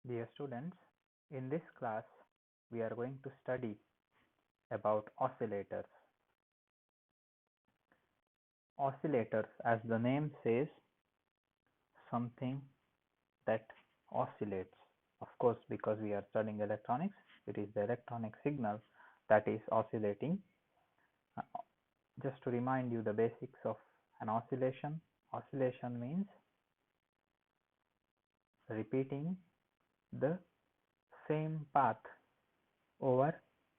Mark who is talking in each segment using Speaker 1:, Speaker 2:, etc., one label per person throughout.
Speaker 1: Dear students, in this class we are going to study about oscillators. Oscillators, as the name says, something that oscillates. Of course, because we are studying electronics, it is the electronic signal that is oscillating. Uh, Just to remind you the basics of an oscillation. Oscillation means repeating the same path over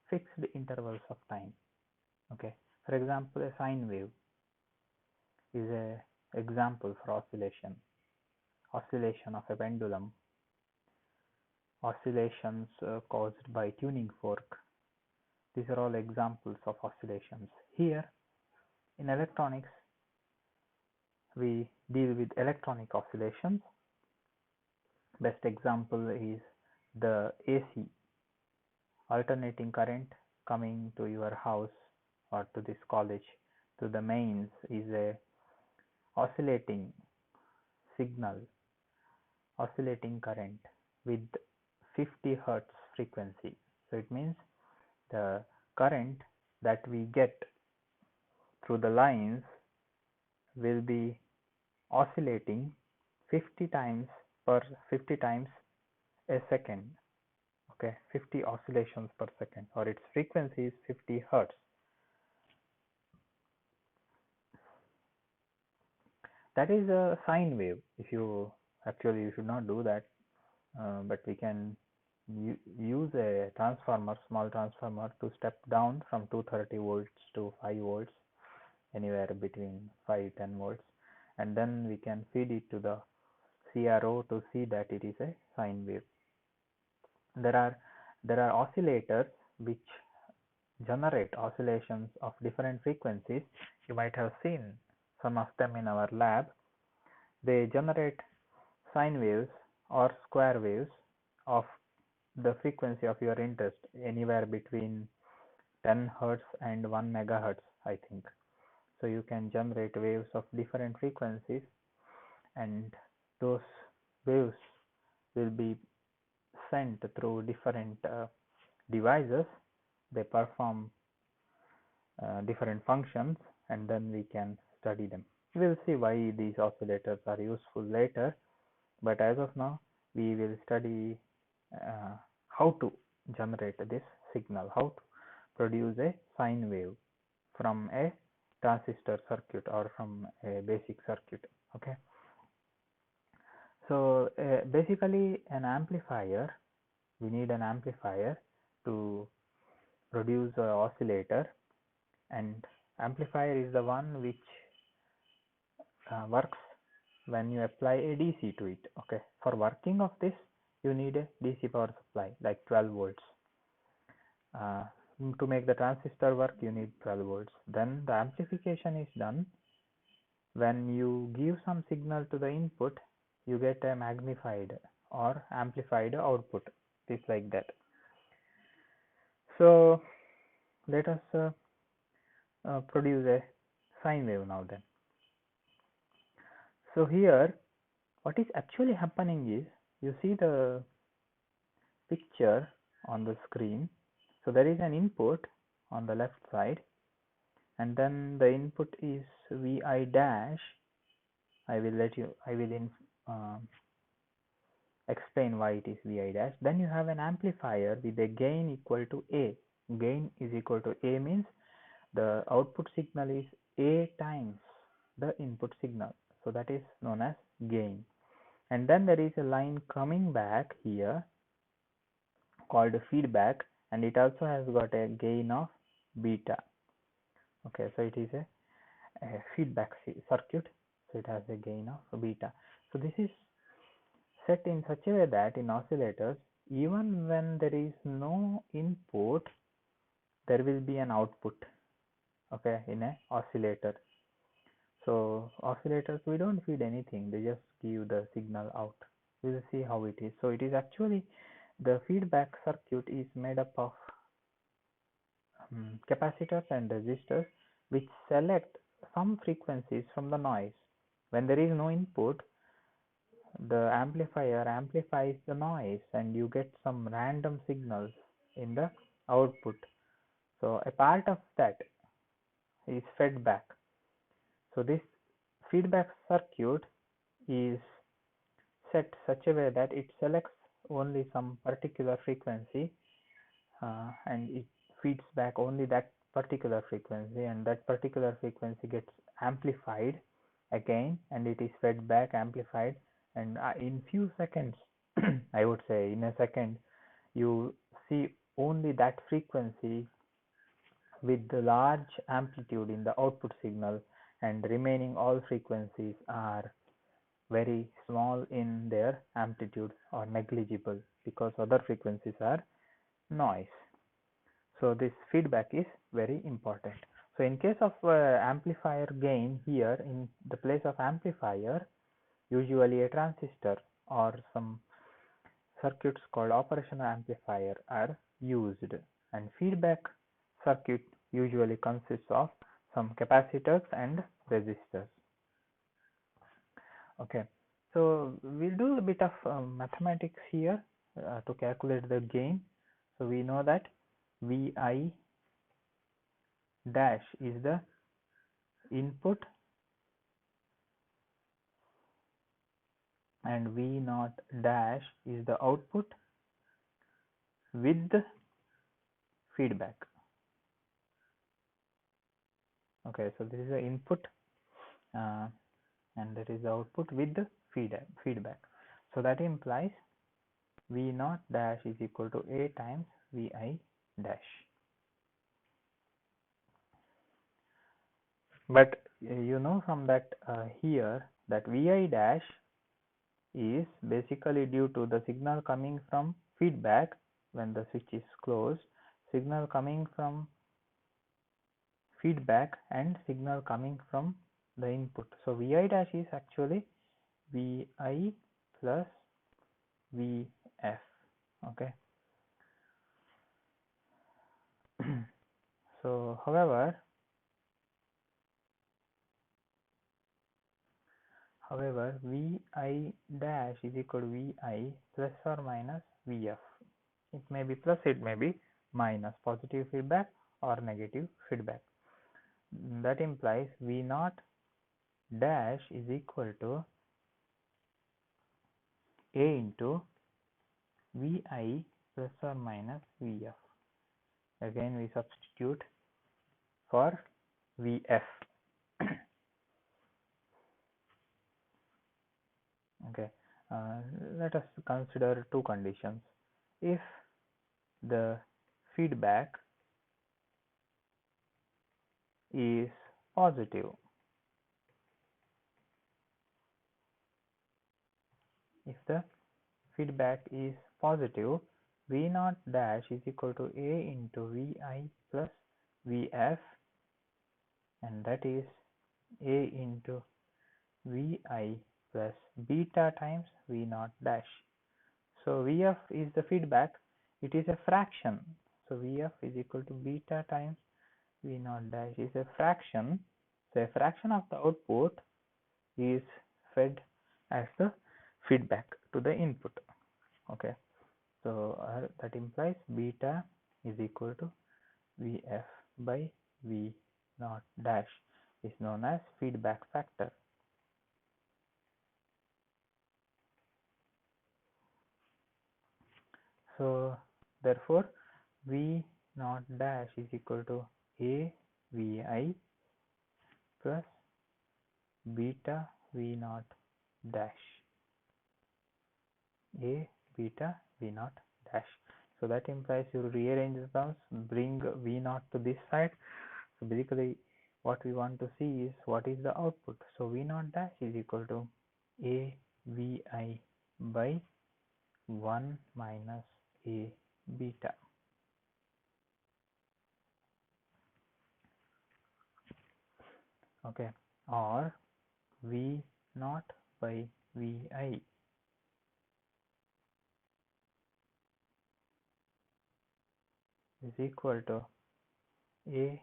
Speaker 1: fixed intervals of time. Okay, for example, a sine wave is a example for oscillation. Oscillation of a pendulum, oscillations caused by tuning fork. These are all examples of oscillations. Here in electronics, we deal with electronic oscillations. Best example is the AC, alternating current coming to your house or to this college to the mains is a oscillating signal, oscillating current with 50 hertz frequency. So it means the current that we get through the lines will be oscillating 50 times per 50 times a second. Okay, 50 oscillations per second, or its frequency is 50 hertz. That is a sine wave. If you actually you should not do that, but we can use a transformer, small transformer, to step down from 230 volts to 5 volts, anywhere between 5-10 volts, and then we can feed it to the CRO to see that it is a sine wave. There are oscillators which generate oscillations of different frequencies. You might have seen some of them in our lab. They generate sine waves or square waves of the frequency of your interest, anywhere between 10 hertz and 1 megahertz, I think. So you can generate waves of different frequencies, and those waves will be sent through different devices. They perform different functions, and then we can study them. We will see why these oscillators are useful later, but as of now we will study how to generate this signal, how to produce a sine wave from a transistor circuit or from a basic circuit. Okay, so basically an amplifier, we need an amplifier to produce an oscillator, and amplifier is the one which works when you apply a DC to it. Okay, for working of this you need a DC power supply like 12 volts. uh, to make the transistor work you need 12 volts. Then the amplification is done when you give some signal to the input, you get a magnified or amplified output. It is like that. So let us produce a sine wave now then. So here what is actually happening is, you see the picture on the screen. So there is an input on the left side, and then the input is Vi dash. I will explain why it is Vi dash. Then you have an amplifier with a gain equal to A. Gain is equal to A means the output signal is A times the input signal. So that is known as gain. And then there is a line coming back here called feedback, and it also has got a gain of beta. Okay, so it is a feedback circuit, so it has a gain of beta. So this is set in such a way that in oscillators, even when there is no input, there will be an output. Okay, in a oscillator. So oscillators, we don't feed anything, they just give the signal out. We will see how it is. So it is actually, the feedback circuit is made up of capacitors and resistors which select some frequencies from the noise. When there is no input, the amplifier amplifies the noise and you get some random signals in the output. So a part of that is fed back. So this feedback circuit is set such a way that it selects only some particular frequency and it feeds back only that particular frequency, and that particular frequency gets amplified again and it is fed back, amplified, and in few seconds I would say in a second you see only that frequency with the large amplitude in the output signal, and remaining all frequencies are very small in their amplitude or negligible because other frequencies are noise. So this feedback is very important. So in case of amplifier gain, here in the place of amplifier, usually a transistor or some circuits called operational amplifier are used, and feedback circuit usually consists of some capacitors and resistors. Okay, so we'll do a bit of mathematics here to calculate the gain. So we know that Vi dash is the input and V naught dash is the output with the feedback. Okay, so this is the input and that is the output with the feedback. So that implies V naught dash is equal to A times Vi dash. But you know from that here that Vi dash is basically due to the signal coming from feedback when the switch is closed, signal coming from feedback and signal coming from the input. So Vi dash is actually Vi plus Vf. Okay. So however Vi dash is equal to Vi plus or minus Vf. It may be plus, it may be minus, positive feedback or negative feedback. That implies V naught dash is equal to A into Vi plus or minus Vf. Again we substitute for Vf. Okay, let us consider two conditions. If the feedback is positive, if the feedback is positive, V naught dash is equal to A into Vi plus Vf, and that is A into Vi plus beta times V naught dash. So Vf is the feedback, it is a fraction. So Vf is equal to beta times V naught dash is a fraction. So a fraction of the output is fed as the feedback to the input. Okay, so that implies beta is equal to Vf by V naught dash is known as feedback factor. So therefore V naught dash is equal to A Vi plus beta V naught dash, A beta V naught dash. So that implies you rearrange the terms, bring V naught to this side. So basically what we want to see is what is the output. So V naught dash is equal to A Vi by 1 minus A beta. Okay, or V naught by Vi is equal to A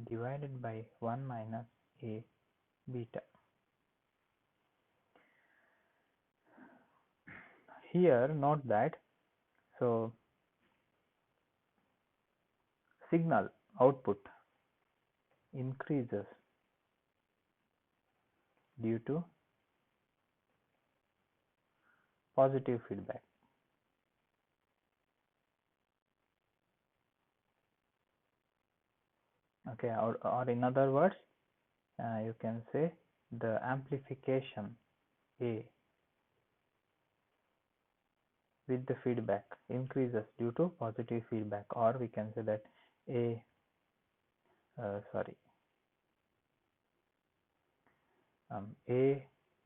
Speaker 1: divided by 1 minus A beta. here note that so signal output increases due to positive feedback. Okay, or in other words, you can say the amplification A with the feedback increases due to positive feedback, or we can say that A A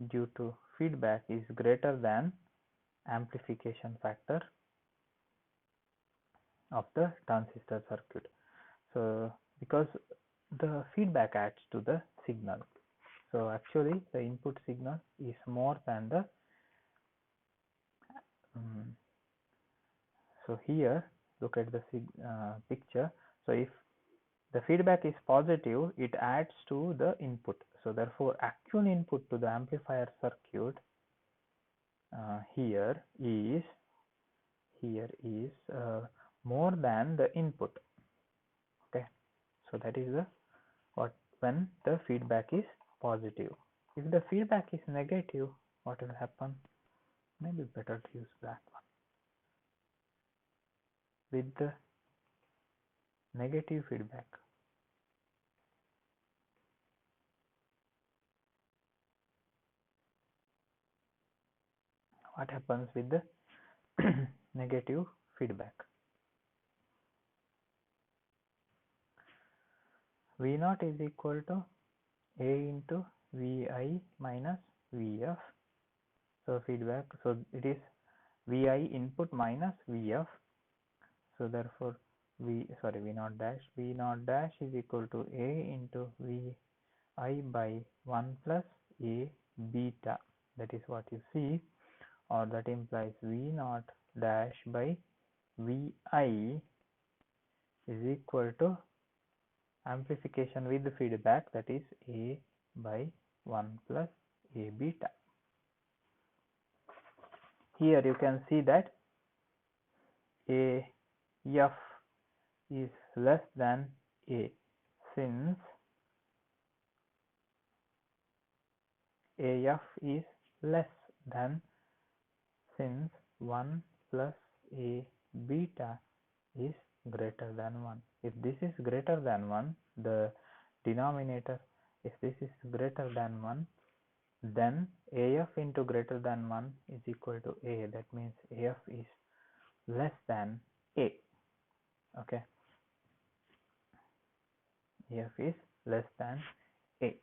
Speaker 1: due to feedback is greater than amplification factor of the transistor circuit. So because the feedback adds to the signal, so actually the input signal is more than the so here look at the picture. So if the feedback is positive, it adds to the input. So therefore actual input to the amplifier circuit here is more than the input. Okay, so that is the when the feedback is positive. If the feedback is negative, what will happen? Maybe better to use that one. With the negative feedback, what happens with the negative feedback? V naught is equal to A into Vi minus Vf. So feedback, so it is Vi input minus Vf. So therefore V naught dash is equal to A into Vi by 1 plus A beta. That is what you see, or that implies V naught dash by Vi is equal to amplification with the feedback, that is A by 1 plus A beta. Here you can see that AF is less than A, since AF is less than, since 1 plus A beta is greater than 1. If this is greater than 1, the denominator, if this is greater than 1, then AF into greater than 1 is equal to A. That means AF is less than A. Okay, AF is less than A.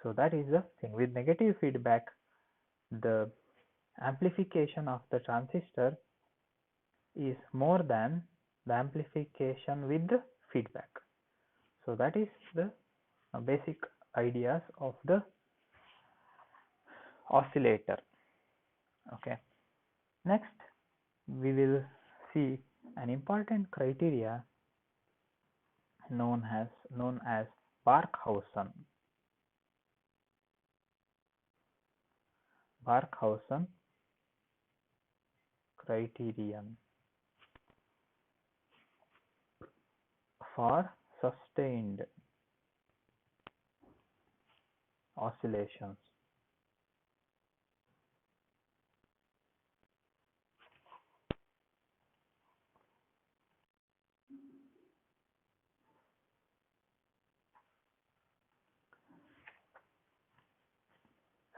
Speaker 1: So that is the thing. With negative feedback, the amplification of the transistor is more than the amplification with the feedback. So that is the basic ideas of the oscillator. Okay, next we will see an important criteria known as Barkhausen criterion for sustained oscillations.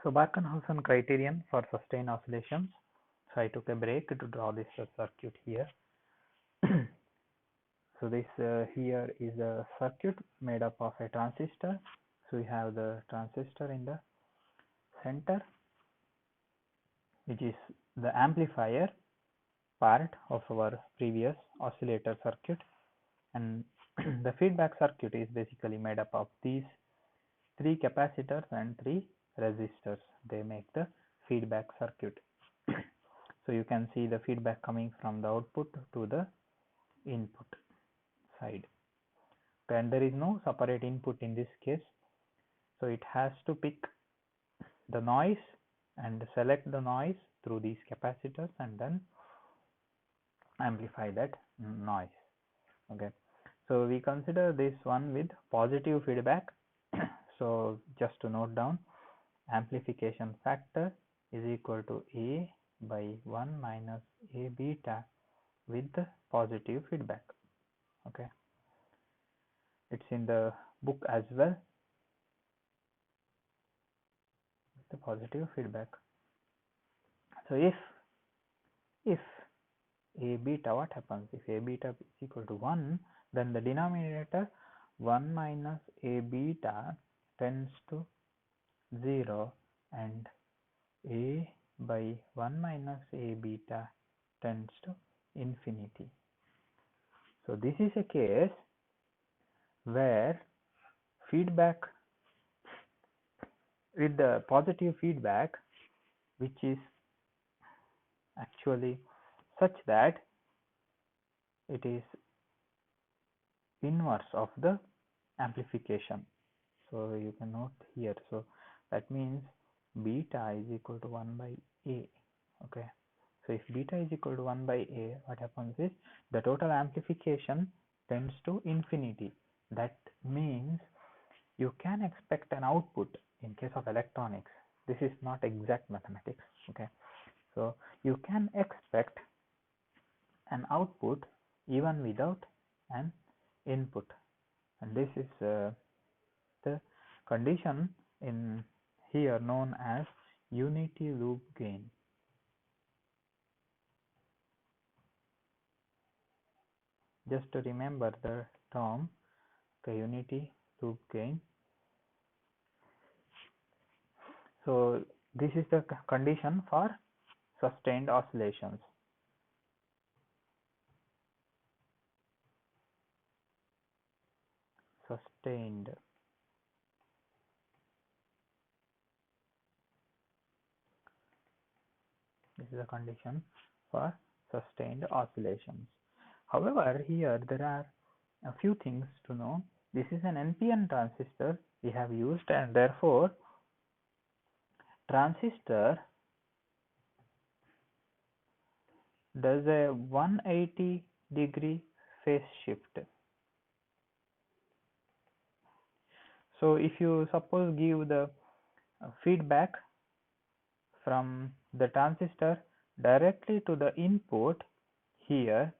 Speaker 1: So Barkhausen criterion for sustained oscillations. So I took a break to draw this circuit here. So this here is a circuit made up of a transistor. So we have the transistor in the center, which is the amplifier part of our previous oscillator circuit, and the feedback circuit is basically made up of these 3 capacitors and 3 resistors. They make the feedback circuit. So you can see the feedback coming from the output to the input side, and there is no separate input in this case. So it has to pick the noise and select the noise through these capacitors and then amplify that noise. Okay, so we consider this one with positive feedback. So just to note down, amplification factor is equal to A by 1 minus A beta with the positive feedback. Okay, it's in the book as well, the positive feedback. So if A beta, what happens if A beta is equal to 1, then the denominator 1 minus A beta tends to 0 and A by 1 minus A beta tends to infinity. So this is a case where feedback with the positive feedback, which is actually such that it is inverse of the amplification. So you can note here. So that means beta is equal to 1 by A. Okay. So if beta is equal to 1 by A, what happens is the total amplification tends to infinity. That means you can expect an output in case of electronics. This is not exact mathematics. Okay. So you can expect an output even without an input, and this is the condition in here known as unity loop gain. Just to remember the term, okay, unity loop gain. So this is the condition for sustained oscillations. Sustained. This is a condition for sustained oscillations. However, here there are a few things to know. This is an NPN transistor we have used, and therefore transistor does a 180-degree phase shift. So if you suppose give the feedback from the transistor directly to the input here,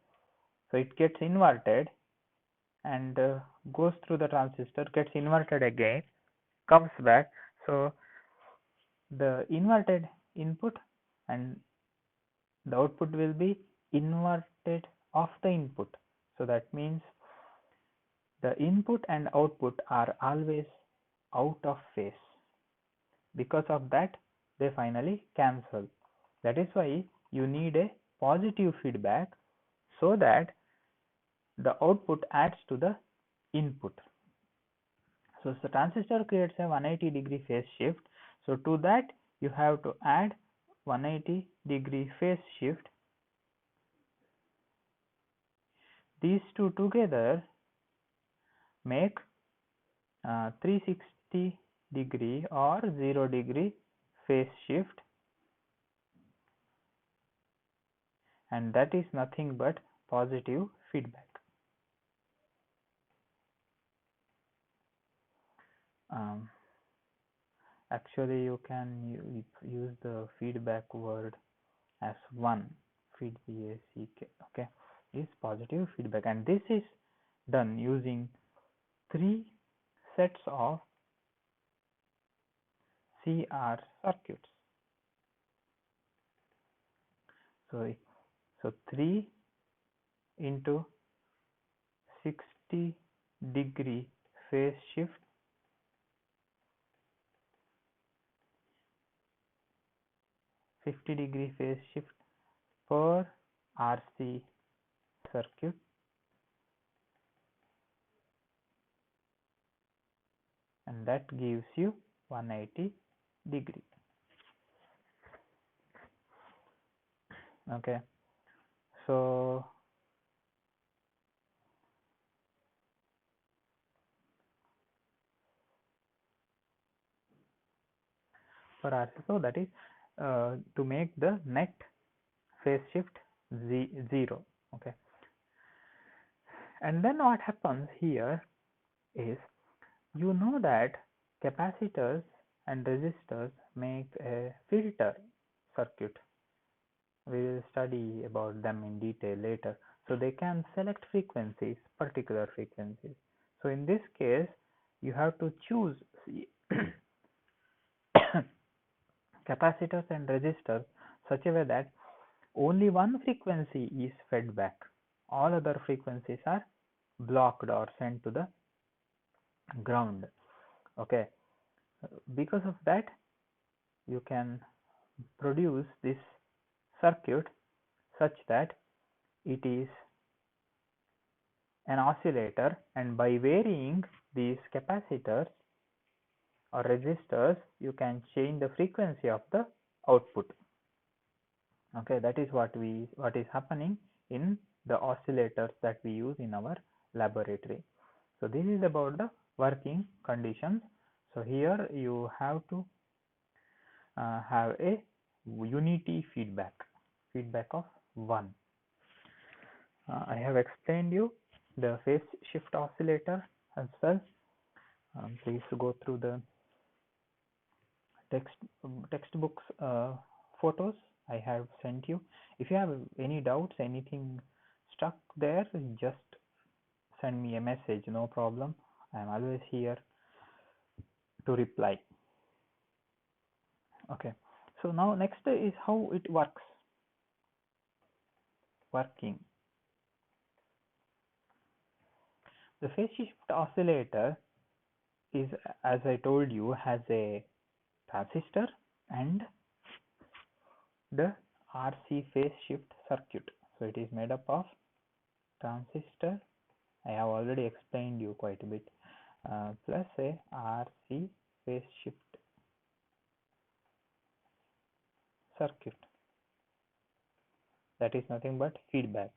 Speaker 1: so it gets inverted and goes through the transistor, gets inverted again, comes back. So the inverted input and the output will be inverted of the input. So that means the input and output are always out of phase. Because of that, they finally cancel. That is why you need a positive feedback so that the output adds to the input. So the transistor creates a 180-degree phase shift. So to that you have to add 180-degree phase shift. These two together make 360-degree or 0-degree phase shift, and that is nothing but positive feedback. Actually you can use the feedback word as one, feedback, okay, is positive feedback, and this is done using 3 sets of CR circuits. So 3 into 60-degree phase shift, 50-degree phase shift per RC circuit, and that gives you 180-degree. Okay, so for RC, so that is to make the net phase shift 0. Okay, and then what happens here is, you know that capacitors and resistors make a filter circuit. We will study about them in detail later. So they can select frequencies, particular frequencies. So in this case, you have to choose capacitors and resistors such a way that only one frequency is fed back. All other frequencies are blocked or sent to the ground. Okay, because of that, you can produce this circuit such that it is an oscillator, and by varying these capacitors or resistors, you can change the frequency of the output. Okay, that is what is happening in the oscillators that we use in our laboratory. So this is about the working conditions. So here you have to have a unity feedback of 1. I have explained you the phase shift oscillator as well. Please go through the textbooks photos I have sent you. If you have any doubts, anything stuck there, just send me a message, no problem. I am always here to reply. Okay, so now next is how it works. The phase shift oscillator is, as I told you, has a transistor and the RC phase shift circuit. So it is made up of transistor, I have already explained you quite a bit, plus a RC phase shift circuit. That is nothing but feedback.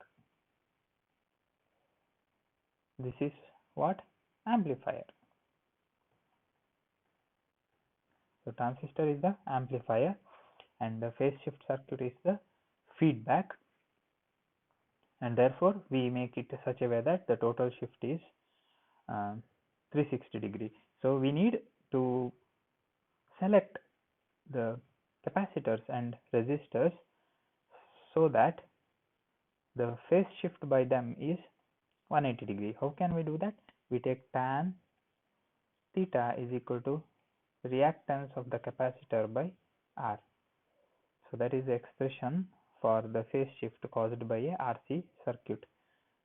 Speaker 1: This is what? Amplifier. So transistor is the amplifier and the phase shift circuit is the feedback, and therefore we make it such a way that the total shift is 360 degree. So we need to select the capacitors and resistors so that the phase shift by them is 180 degree. How can we do that? We take tan theta is equal to reactance of the capacitor by R. So that is the expression for the phase shift caused by a RC circuit,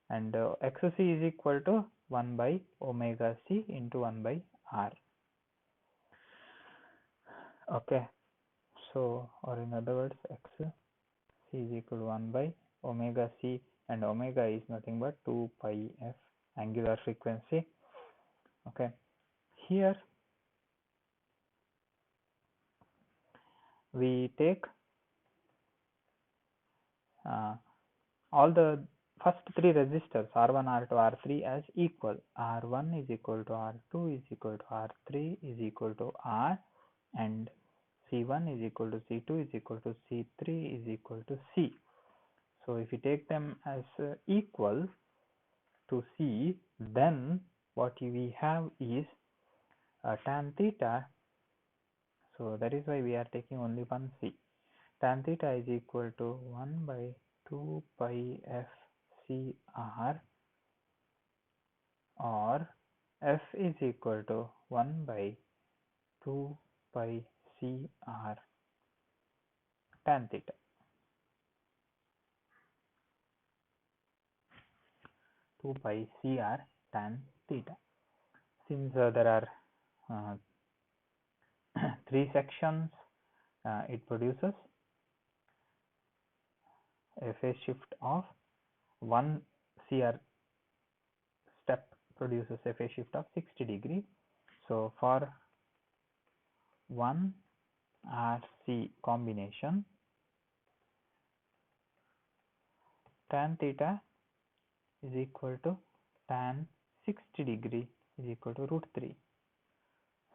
Speaker 1: and XC is equal to 1 by omega C into 1 by R. Okay, so, or in other words, X C is equal to 1 by omega C, and omega is nothing but 2 pi f, angular frequency. Okay, here we take all the first 3 resistors R1, R2, R3 as equal. R1 is equal to R2 is equal to R3 is equal to R, and C1 is equal to C2 is equal to C3 is equal to C. So if you take them as equal to C, then what we have is tan theta. So that is why we are taking only one C. Tan theta is equal to 1 by 2 pi f C R, or f is equal to 1 by 2 pi C R tan theta. Pi CR tan theta. Since there are 3 sections, it produces a phase shift of 1 CR step produces a phase shift of 60 degree. So for 1 RC combination, tan theta is equal to tan 60 degree is equal to root 3.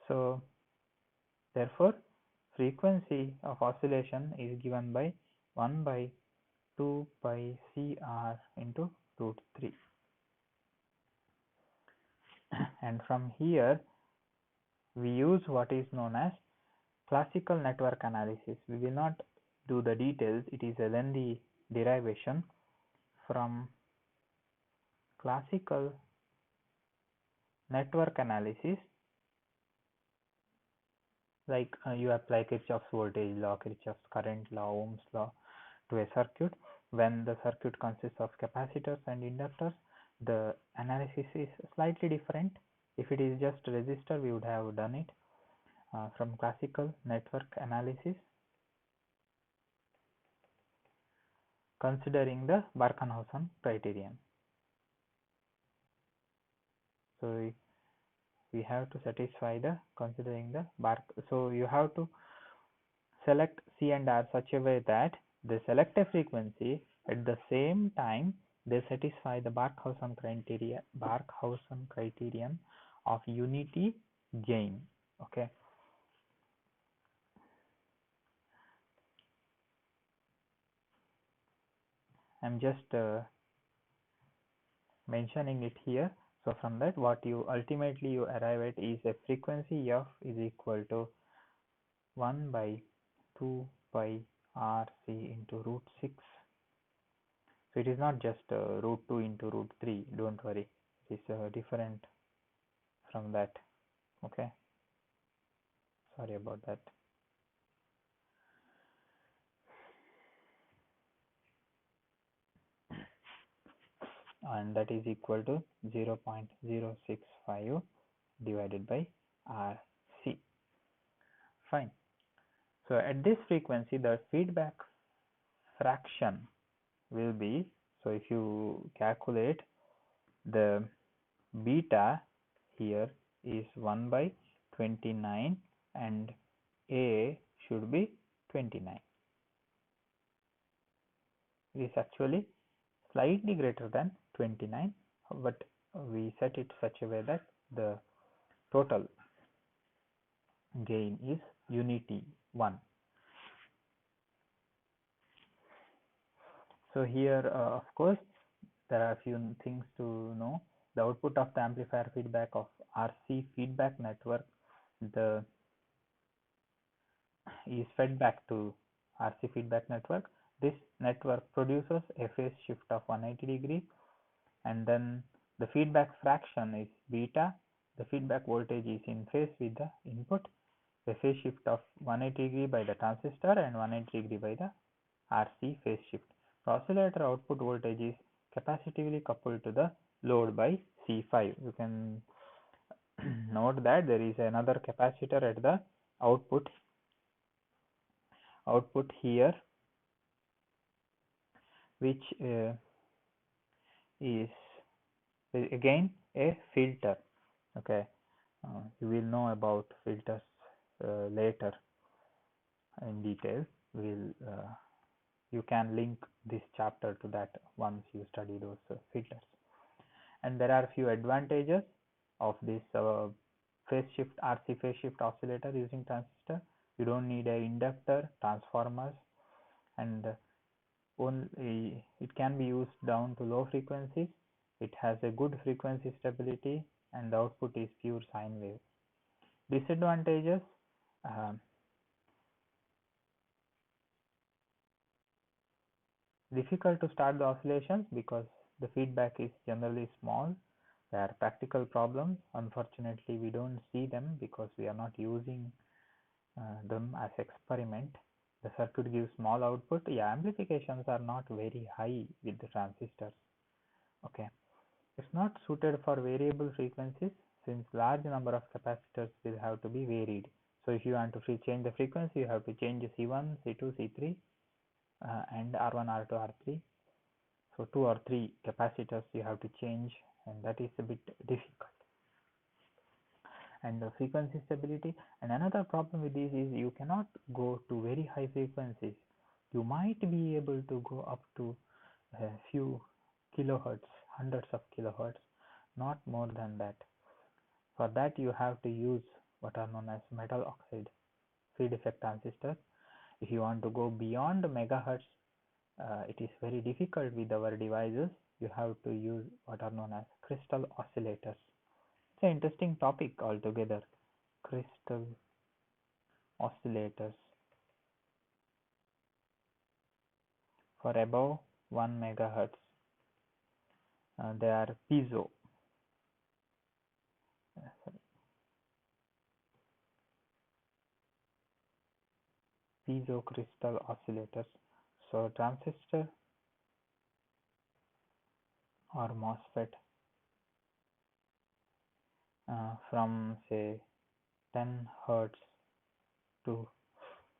Speaker 1: So therefore frequency of oscillation is given by 1 by 2 pi CR into root 3. And from here we use what is known as classical network analysis. We will not do the details, it is a lengthy derivation. From classical network analysis, like you apply Kirchhoff's voltage law, Kirchhoff's current law, Ohm's law to a circuit. When the circuit consists of capacitors and inductors, the analysis is slightly different. If it is just resistor, we would have done it. From classical network analysis, considering the Barkhausen criterion. So we have to satisfy the considering the so you have to select C and R such a way that they select a frequency at the same time they satisfy the Barkhausen criterion of unity gain. Okay. I'm just mentioning it here. So from that, what you ultimately you arrive at is a frequency f is equal to 1 by 2 pi RC into root 6. So it is not just root 2 into root 3. Don't worry, it is different from that. Okay, sorry about that. And that is equal to 0.065 divided by RC. Fine. So at this frequency, the feedback fraction will be, so if you calculate the beta here is 1 by 29 and A should be 29. It is actually slightly greater than 29, but we set it such a way that the total gain is unity 1. So here of course there are a few things to know. The output of the amplifier feedback of RC feedback network is fed back to RC feedback network. This network produces a phase shift of 180 degree, and then the feedback fraction is beta. The feedback voltage is in phase with the input. The phase shift of 180 degree by the transistor and 180 degree by the RC phase shift. The oscillator output voltage is capacitively coupled to the load by C5. You can note that there is another capacitor at the output here, which is again a filter. Okay, you will know about filters later in detail. You can link this chapter to that once you study those filters. And there are a few advantages of this phase shift RC phase shift oscillator using transistor. You don't need an inductor, transformers, and only it can be used down to low frequencies. It has a good frequency stability and the output is pure sine wave. Disadvantages: difficult to start the oscillations because the feedback is generally small. There are practical problems. Unfortunately, we don't see them because we are not using them as experiment. The circuit gives small output. Yeah, amplifications are not very high with the transistors. Okay, it's not suited for variable frequencies since large number of capacitors will have to be varied. So if you want to change the frequency, you have to change C1, C2, C3 and R1, R2, R3. So 2 or 3 capacitors you have to change, and that is a bit difficult. And the frequency stability, and another problem with this is you cannot go to very high frequencies. You might be able to go up to a few kilohertz, hundreds of kilohertz, not more than that. For that you have to use what are known as metal oxide feed effect transistor. If you want to go beyond megahertz, it is very difficult with our devices. You have to use what are known as crystal oscillators. It's an interesting topic altogether. Crystal oscillators for above 1 megahertz. They are piezo crystal oscillators. So transistor or MOSFET from say 10 hertz to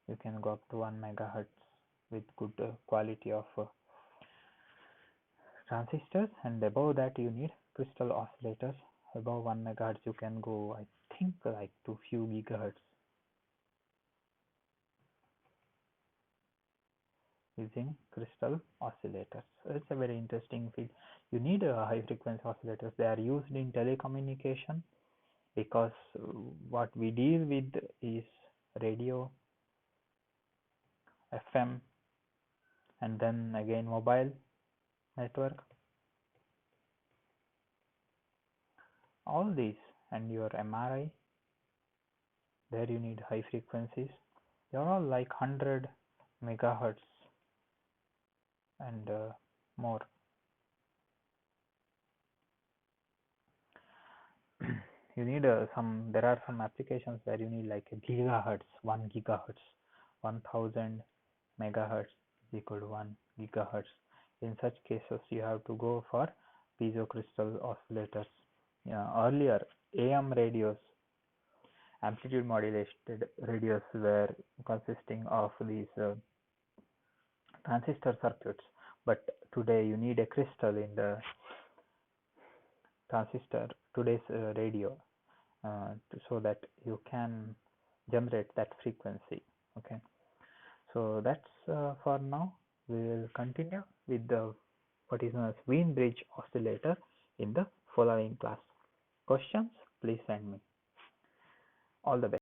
Speaker 1: you can go up to 1 megahertz with good quality of transistors, and above that you need crystal oscillators. Above 1 megahertz you can go, I think, like to few gigahertz using crystal oscillators. It's a very interesting field. You need high frequency oscillators. They are used in telecommunication because what we deal with is radio, FM, and then again mobile network. All these, and your MRI, there you need high frequencies. They are all like 100 megahertz and more. You need there are some applications where you need like a gigahertz, 1 gigahertz, 1000 megahertz is equal to 1 gigahertz. In such cases, you have to go for piezo crystal oscillators. Earlier, AM radios, amplitude modulated radios, were consisting of these transistor circuits, but today you need a crystal in the transistor, today's radio, so that you can generate that frequency. Okay, so that's for now. We will continue with the what is known as Wien bridge oscillator in the following class. Questions, please send me. All the best.